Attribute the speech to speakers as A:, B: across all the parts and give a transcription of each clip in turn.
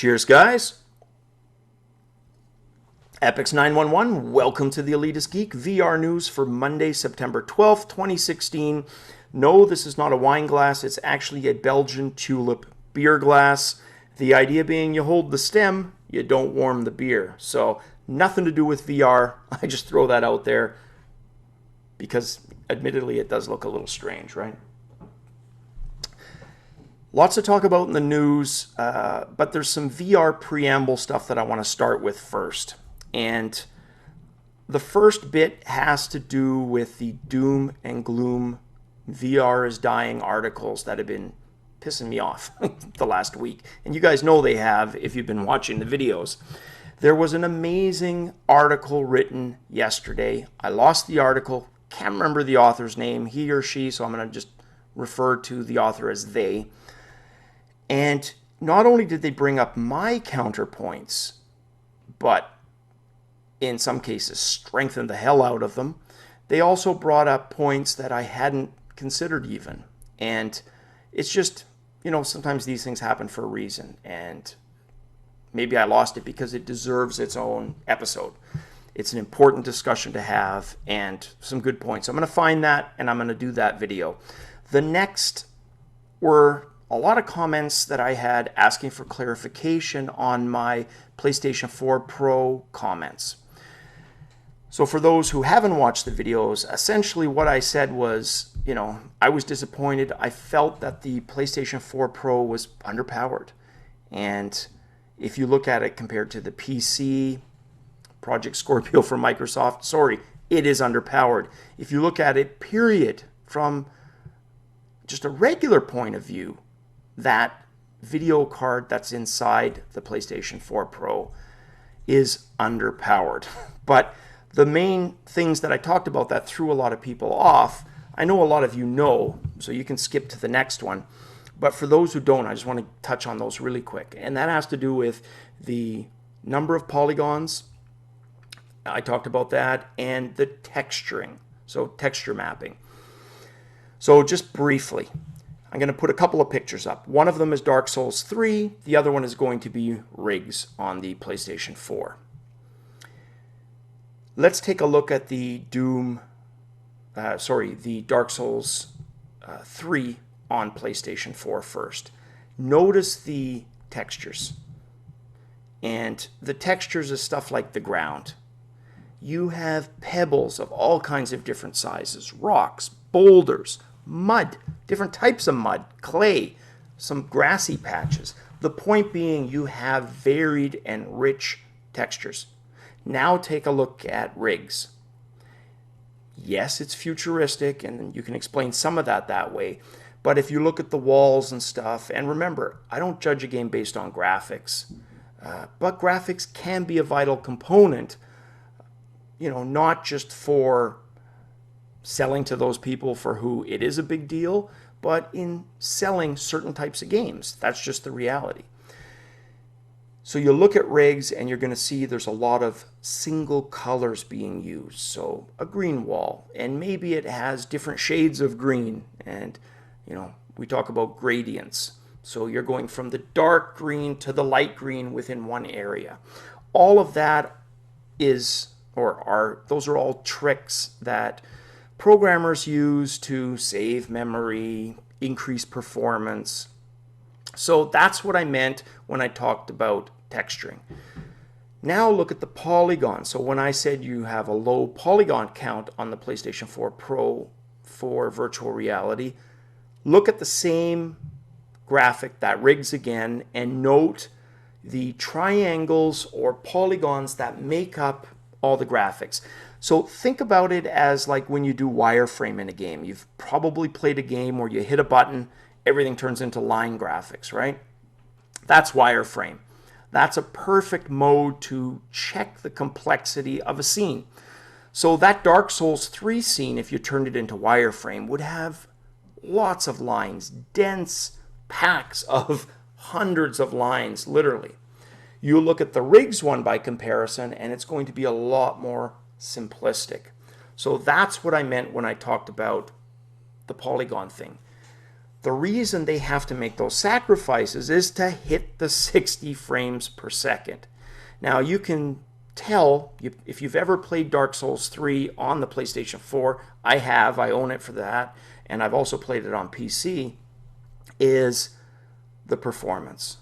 A: Cheers, guys. Epix911, welcome to the Elitist Geek VR news for Monday, September 12th, 2016. No, this is not a wine glass. It's actually a Belgian tulip beer glass. The idea being you hold the stem, you don't warm the beer. So nothing to do with VR. I just throw that out there because admittedly it does look a little strange, right? Lots to talk about in the news, but there's some VR preamble stuff that I want to start with first. And the first bit has to do with the doom and gloom VR is dying articles that have been pissing me off the last week. And you guys know they have if you've been watching the videos. There was an amazing article written yesterday. I lost the article, can't remember the author's name, he or she, so I'm going to just refer to the author as they. And not only did they bring up my counterpoints, but in some cases strengthened the hell out of them, they also brought up points that I hadn't considered even. And it's just, you know, sometimes these things happen for a reason. And maybe I lost it because it deserves its own episode. It's an important discussion to have and some good points. I'm going to find that and I'm going to do that video. The next were a lot of comments that I had asking for clarification on my PlayStation 4 Pro comments. So for those who haven't watched the videos, essentially what I said was, you know, I was disappointed. I felt that the PlayStation 4 Pro was underpowered. And if you look at it compared to the PC, Project Scorpio from Microsoft, sorry, it is underpowered. If you look at it, period, from just a regular point of view, that video card that's inside the PlayStation 4 Pro is underpowered. But the main things that I talked about that threw a lot of people off, I know a lot of you know, so you can skip to the next one. But for those who don't, I just want to touch on those really quick. And that has to do with the number of polygons. I talked about that. And the texturing, so texture mapping. So just briefly, I'm going to put a couple of pictures up. One of them is Dark Souls 3. The other one is going to be rigs on the PlayStation 4. Let's take a look at the the Dark Souls 3 on PlayStation 4 first. Notice the textures. And the textures is stuff like the ground. You have pebbles of all kinds of different sizes, rocks, boulders, mud, different types of mud, clay, some grassy patches. The point being you have varied and rich textures. Now take a look at rigs. Yes, it's futuristic and you can explain some of that way. But if you look at the walls and stuff, and remember, I don't judge a game based on graphics. But graphics can be a vital component, you know, not just for selling to those people for who it is a big deal, but in selling certain types of games. That's just the reality. So you look at rigs and you're going to see there's a lot of single colors being used. So a green wall, and maybe it has different shades of green. And, you know, we talk about gradients. So you're going from the dark green to the light green within one area. All of that is, those are all tricks that programmers use to save memory, increase performance. So that's what I meant when I talked about texturing. Now look at the polygon. So when I said you have a low polygon count on the PlayStation 4 Pro for virtual reality, look at the same graphic, that rigs again, and note the triangles or polygons that make up all the graphics. So think about it as like when you do wireframe in a game. You've probably played a game where you hit a button, everything turns into line graphics, right? That's wireframe. That's a perfect mode to check the complexity of a scene. So that Dark Souls 3 scene, if you turned it into wireframe, would have lots of lines, dense packs of hundreds of lines, literally. You look at the rigs one by comparison, and it's going to be a lot more simplistic. So that's what I meant when I talked about the polygon thing. The reason they have to make those sacrifices is to hit the 60 frames per second. Now you can tell, if you've ever played Dark Souls 3 on the PlayStation 4, I have, I own it for that, and I've also played it on PC, is the performance.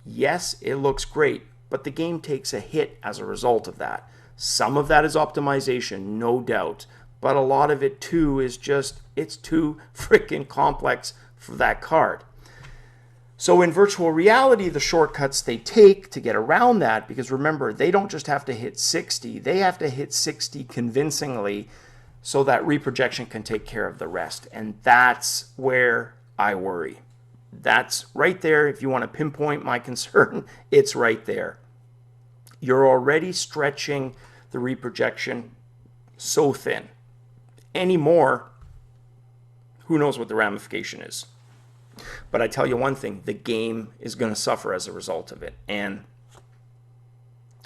A: Yes, it looks great, but the game takes a hit as a result of that. Some of that is optimization, no doubt, but a lot of it too is just, it's too freaking complex for that card. So in virtual reality, the shortcuts they take to get around that, because remember, they don't just have to hit 60, they have to hit 60 convincingly so that reprojection can take care of the rest. And that's where I worry. That's right there. If you want to pinpoint my concern, it's right there. You're already stretching the reprojection so thin. Any more, who knows what the ramification is. But I tell you one thing, the game is going to suffer as a result of it. And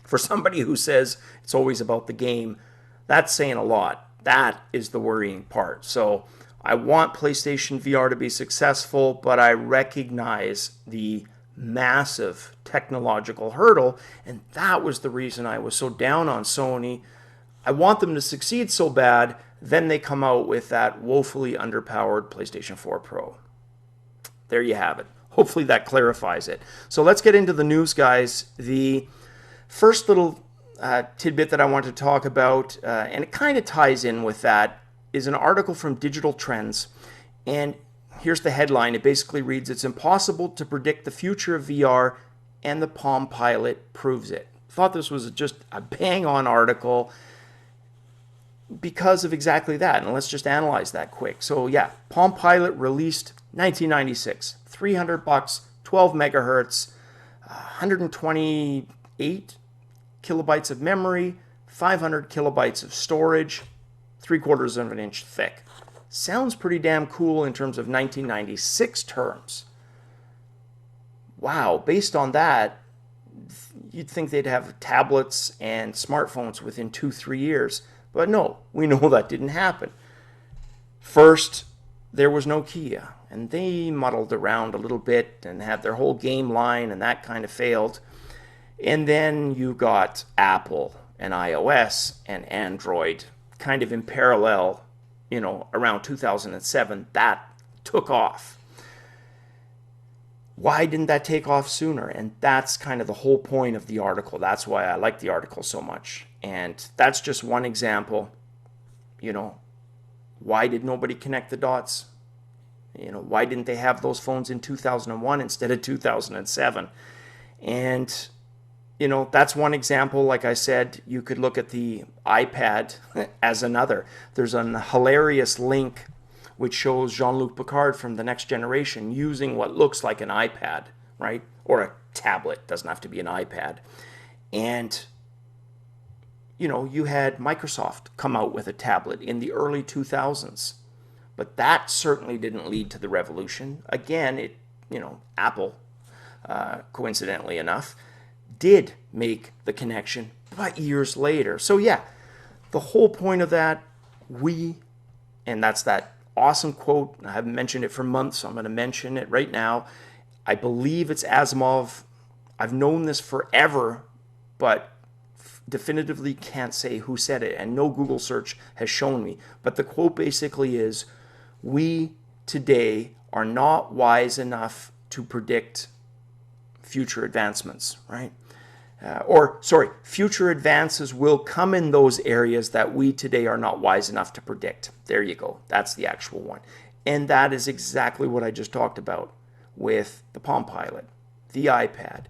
A: for somebody who says it's always about the game, that's saying a lot. That is the worrying part. So I want PlayStation VR to be successful, but I recognize the massive technological hurdle, and that was the reason I was so down on Sony. I want them to succeed so bad, then they come out with that woefully underpowered PlayStation 4 Pro. There you have it. Hopefully that clarifies it. So let's get into the news, guys. The first little tidbit that I want to talk about, and it kind of ties in with that, is an article from Digital Trends. And here's the headline. It basically reads, "It's impossible to predict the future of VR, and the Palm Pilot proves it." Thought this was just a bang-on article because of exactly that. And let's just analyze that quick. So yeah, Palm Pilot released 1996, $300, 12 megahertz, 128 kilobytes of memory, 500 kilobytes of storage, 3/4 of an inch thick. Sounds pretty damn cool in terms of 1996 terms. Wow, based on that, you'd think they'd have tablets and smartphones within 2-3 years. But no, we know that didn't happen. First, there was Nokia, and they muddled around a little bit and had their whole game line, and that kind of failed. And then you got Apple and iOS and Android kind of in parallel, around 2007. That took off. Why didn't that take off sooner? And that's kind of the whole point of the article. That's why I like the article so much. And that's just one example. Why did nobody connect the dots? Why didn't they have those phones in 2001 instead of 2007? And, that's one example. Like I said, you could look at the iPad as another. There's a hilarious link which shows Jean-Luc Picard from The Next Generation using what looks like an iPad, right? Or a tablet. Doesn't have to be an iPad. And, you had Microsoft come out with a tablet in the early 2000s. But that certainly didn't lead to the revolution. Again, Apple, coincidentally enough, did make the connection, but years later. So yeah, the whole point of that, and that's that awesome quote. I haven't mentioned it for months, so I'm going to mention it right now. I believe it's Asimov. I've known this forever, but definitively can't say who said it, and no Google search has shown me. But the quote basically is, "We today are not wise enough to predict future advancements," right? Future advances will come in those areas that we today are not wise enough to predict. There you go. That's the actual one. And that is exactly what I just talked about with the Palm Pilot, the iPad.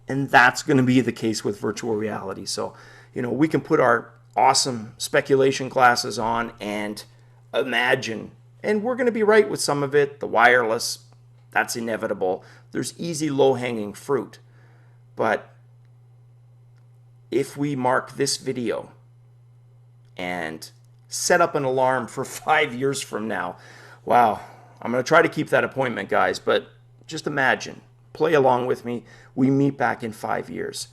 A: And that's going to be the case with virtual reality. So, we can put our awesome speculation glasses on and imagine, and we're going to be right with some of it. The wireless, that's inevitable. There's easy low-hanging fruit. But if we mark this video and set up an alarm for 5 years from now, wow, I'm going to try to keep that appointment, guys, but just imagine, play along with me, we meet back in 5 years,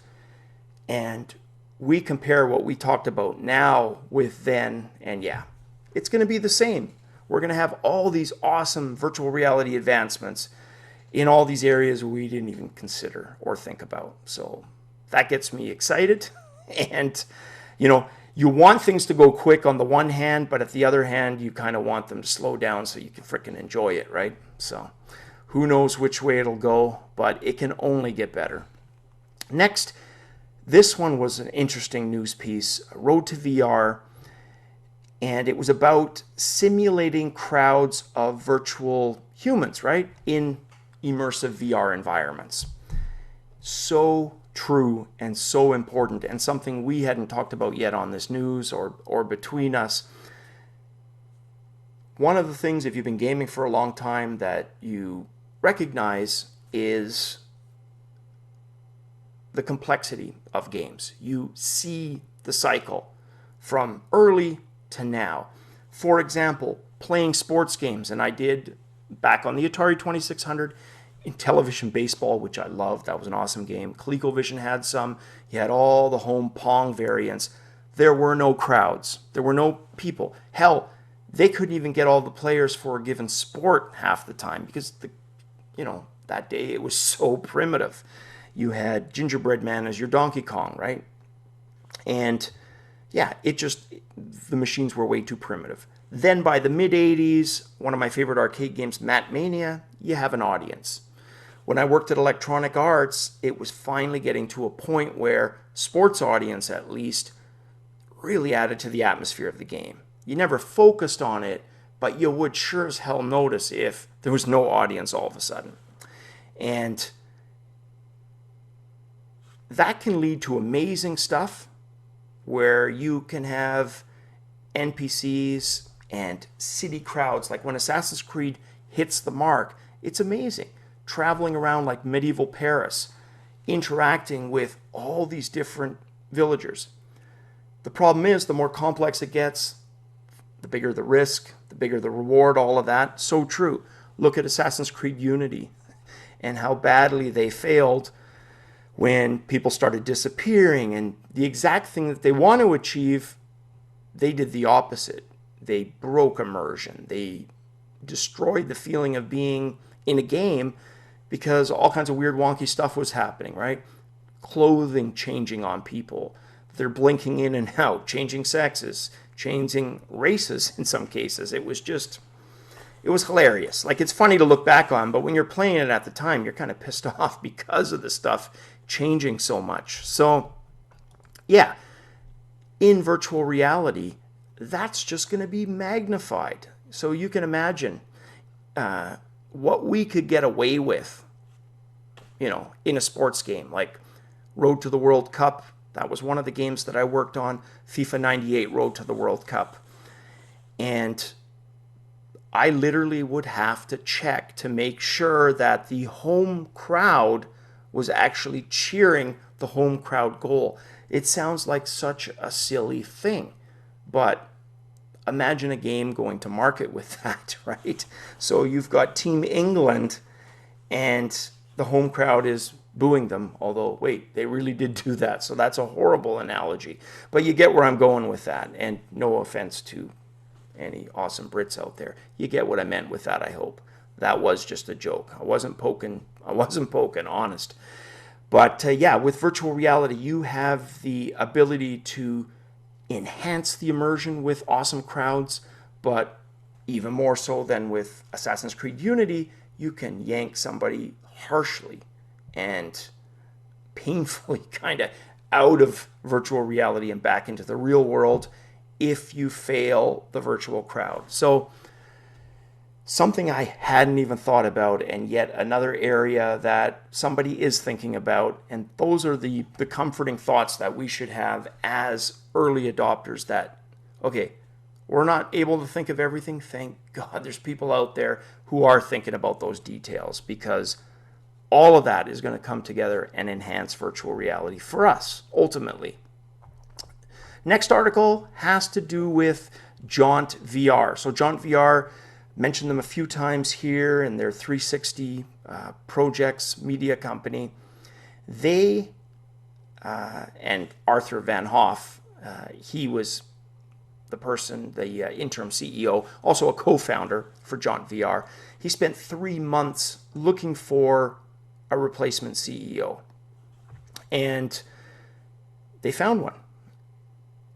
A: and we compare what we talked about now with then, and yeah, it's going to be the same. we're going to have all these awesome virtual reality advancements in all these areas we didn't even consider or think about. So that gets me excited. And, you know, you want things to go quick on the one hand, but at the other hand, you kind of want them to slow down so you can freaking enjoy it, right? So who knows which way it'll go, but it can only get better. Next, this one was an interesting news piece, Road to VR, and it was about simulating crowds of virtual humans, right, in immersive VR environments. So true and so important, and something we hadn't talked about yet on this news or between us. One of the things, if you've been gaming for a long time, that you recognize is the complexity of games. You see the cycle from early to now. For example, playing sports games, and I did back on the Atari 2600 in television baseball, which I loved. That was an awesome game. ColecoVision had some. You had all the home Pong variants. There were no crowds. There were no people. Hell, they couldn't even get all the players for a given sport half the time because that day it was so primitive. You had Gingerbread Man as your Donkey Kong, right? And yeah, the machines were way too primitive. Then by the mid-'80s, one of my favorite arcade games, Mat Mania, you have an audience. When I worked at Electronic Arts, it was finally getting to a point where sports audience, at least, really added to the atmosphere of the game. You never focused on it, but you would sure as hell notice if there was no audience all of a sudden. And that can lead to amazing stuff where you can have NPCs and city crowds. Like when Assassin's Creed hits the mark, it's amazing. Traveling around like medieval Paris, interacting with all these different villagers. The problem is, the more complex it gets, the bigger the risk, the bigger the reward, all of that. So true. Look at Assassin's Creed Unity and how badly they failed when people started disappearing, and the exact thing that they want to achieve, they did the opposite. They broke immersion. They destroyed the feeling of being in a game because all kinds of weird wonky stuff was happening, right? Clothing changing on people. They're blinking in and out, changing sexes, changing races in some cases. It was hilarious. Like, it's funny to look back on, but when you're playing it at the time, you're kind of pissed off because of the stuff changing so much. So, yeah, in virtual reality, that's just going to be magnified. So you can imagine what we could get away with, in a sports game, like Road to the World Cup. That was one of the games that I worked on, FIFA 98 Road to the World Cup. And I literally would have to check to make sure that the home crowd was actually cheering the home crowd goal. It sounds like such a silly thing, but imagine a game going to market with that, right? So you've got Team England and the home crowd is booing them, although, wait, they really did do that. So that's a horrible analogy. But you get where I'm going with that, and no offense to any awesome Brits out there. You get what I meant with that, I hope. That was just a joke. I wasn't poking, honest. But yeah, with virtual reality, you have the ability to enhance the immersion with awesome crowds, but even more so than with Assassin's Creed Unity, you can yank somebody harshly and painfully kind of out of virtual reality and back into the real world if you fail the virtual crowd. So something I hadn't even thought about, and yet another area that somebody is thinking about, and those are the comforting thoughts that we should have as early adopters, that, okay, we're not able to think of everything. Thank God there's people out there who are thinking about those details, because all of that is going to come together and enhance virtual reality for us, ultimately. Next article has to do with JauntVR. So JauntVR, mentioned them a few times here in their 360 projects media company. They, and Arthur Van Hoff, he was the person, the interim CEO, also a co-founder for JauntVR, he spent 3 months looking for a replacement CEO. And they found one.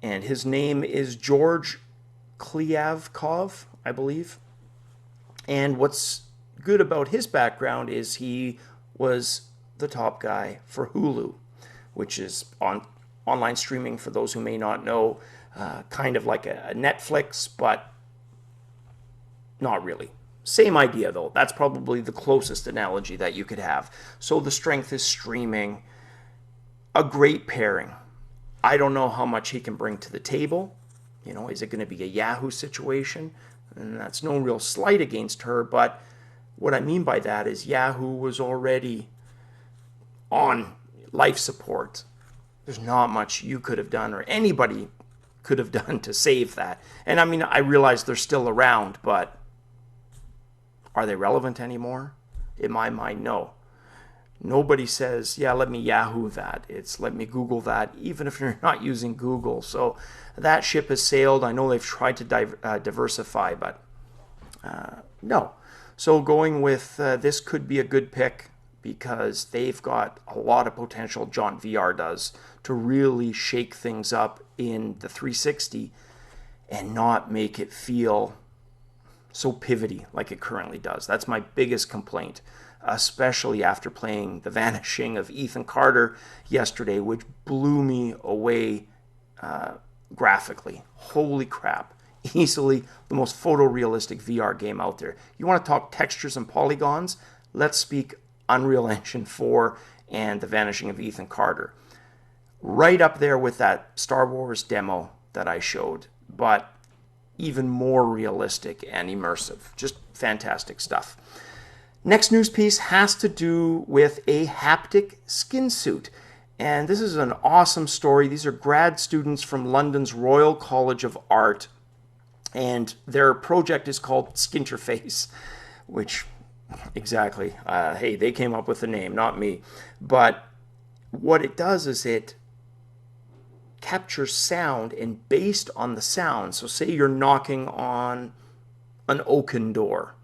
A: And his name is George Kliavkov, I believe. And what's good about his background is he was the top guy for Hulu, which is online streaming, for those who may not know, kind of like a Netflix, but not really. Same idea, though. That's probably the closest analogy that you could have. So the strength is streaming. A great pairing. I don't know how much he can bring to the table. You know, is it going to be a Yahoo situation? And that's no real slight against her, but what I mean by that is Yahoo was already on life support. There's not much you could have done or anybody could have done to save that. And I mean, I realize they're still around, but are they relevant anymore? In my mind, no. Nobody says, yeah, let me Yahoo that. It's let me Google that, even if you're not using Google. So that ship has sailed. I know they've tried to diversify, but no. So going with this could be a good pick because they've got a lot of potential, JauntVR does, to really shake things up in the 360 and not make it feel so pivoty like it currently does. That's my biggest complaint, especially after playing The Vanishing of Ethan Carter yesterday, which blew me away graphically. Holy crap. Easily the most photorealistic VR game out there. You want to talk textures and polygons? Let's speak Unreal Engine 4 and The Vanishing of Ethan Carter. Right up there with that Star Wars demo that I showed, but even more realistic and immersive. Just fantastic stuff. Next news piece has to do with a haptic skin suit. And this is an awesome story. These are grad students from London's Royal College of Art. And their project is called Skinterface, which, exactly, hey, they came up with the name, not me. But what it does is it captures sound, and based on the sound, so say you're knocking on an oaken door,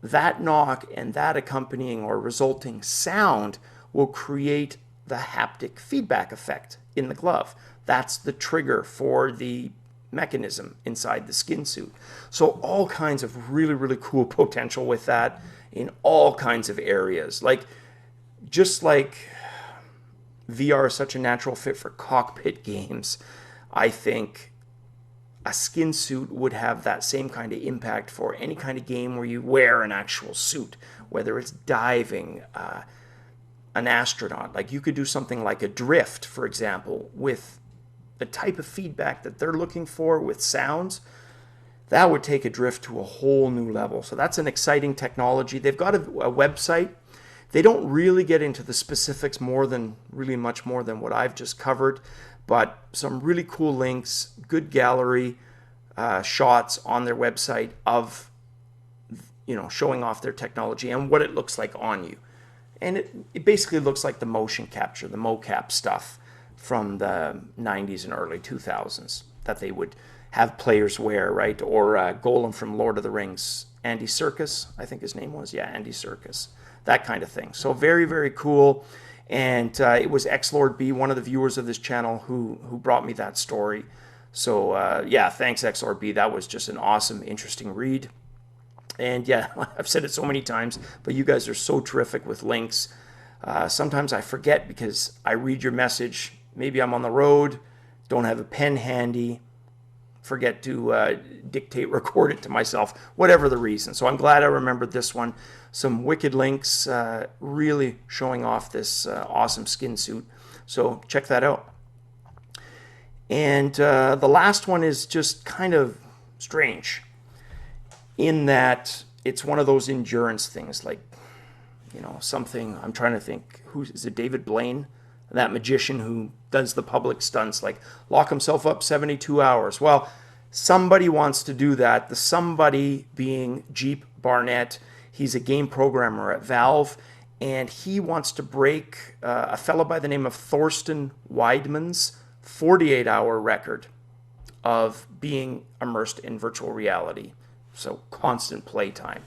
A: that knock and that accompanying or resulting sound will create the haptic feedback effect in the glove. That's the trigger for the mechanism inside the skin suit. So all kinds of really, really cool potential with that in all kinds of areas. Like, just like VR is such a natural fit for cockpit games, I think a skin suit would have that same kind of impact for any kind of game where you wear an actual suit, whether it's diving, an astronaut. Like, you could do something like a drift, for example, with the type of feedback that they're looking for with sounds. That would take a drift to a whole new level. So that's an exciting technology. They've got a website. They don't really get into the specifics much more than what I've just covered, but some really cool links, good gallery shots on their website of, showing off their technology and what it looks like on you. And it basically looks like the motion capture, the mocap stuff from the 90s and early 2000s that they would have players wear, right? Or Golem from Lord of the Rings, Andy Serkis, I think his name was. Yeah, Andy Serkis. That kind of thing. So very, very cool. And it was Xlord B, one of the viewers of this channel, who brought me that story. So yeah, thanks Xlord B. That was just an awesome, interesting read. And yeah, I've said it so many times, but you guys are so terrific with links. Sometimes I forget because I read your message. Maybe I'm on the road, don't have a pen handy, forget to record it to myself, whatever the reason. So I'm glad I remembered this one. Some wicked links, really showing off this awesome skin suit. So check that out. And the last one is just kind of strange in that it's one of those endurance things, like, something, I'm trying to think, is it David Blaine? That magician who does the public stunts, like lock himself up 72 hours. Well, somebody wants to do that. The somebody being Jeep Barnett. He's a game programmer at Valve, and he wants to break a fellow by the name of Thorsten Weidmann's 48-hour record of being immersed in virtual reality. So constant playtime.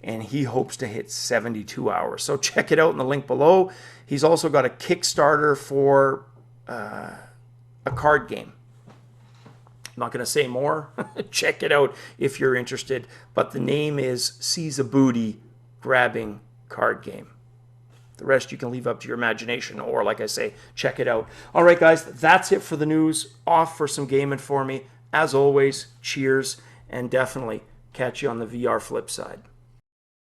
A: And he hopes to hit 72 hours. So check it out in the link below. He's also got a Kickstarter for a card game. I'm not going to say more. Check it out if you're interested. But the name is Seize a Booty Grabbing Card Game. The rest you can leave up to your imagination, or like I say, check it out. All right, guys, that's it for the news. Off for some gaming for me. As always, cheers, and definitely catch you on the VR flip side.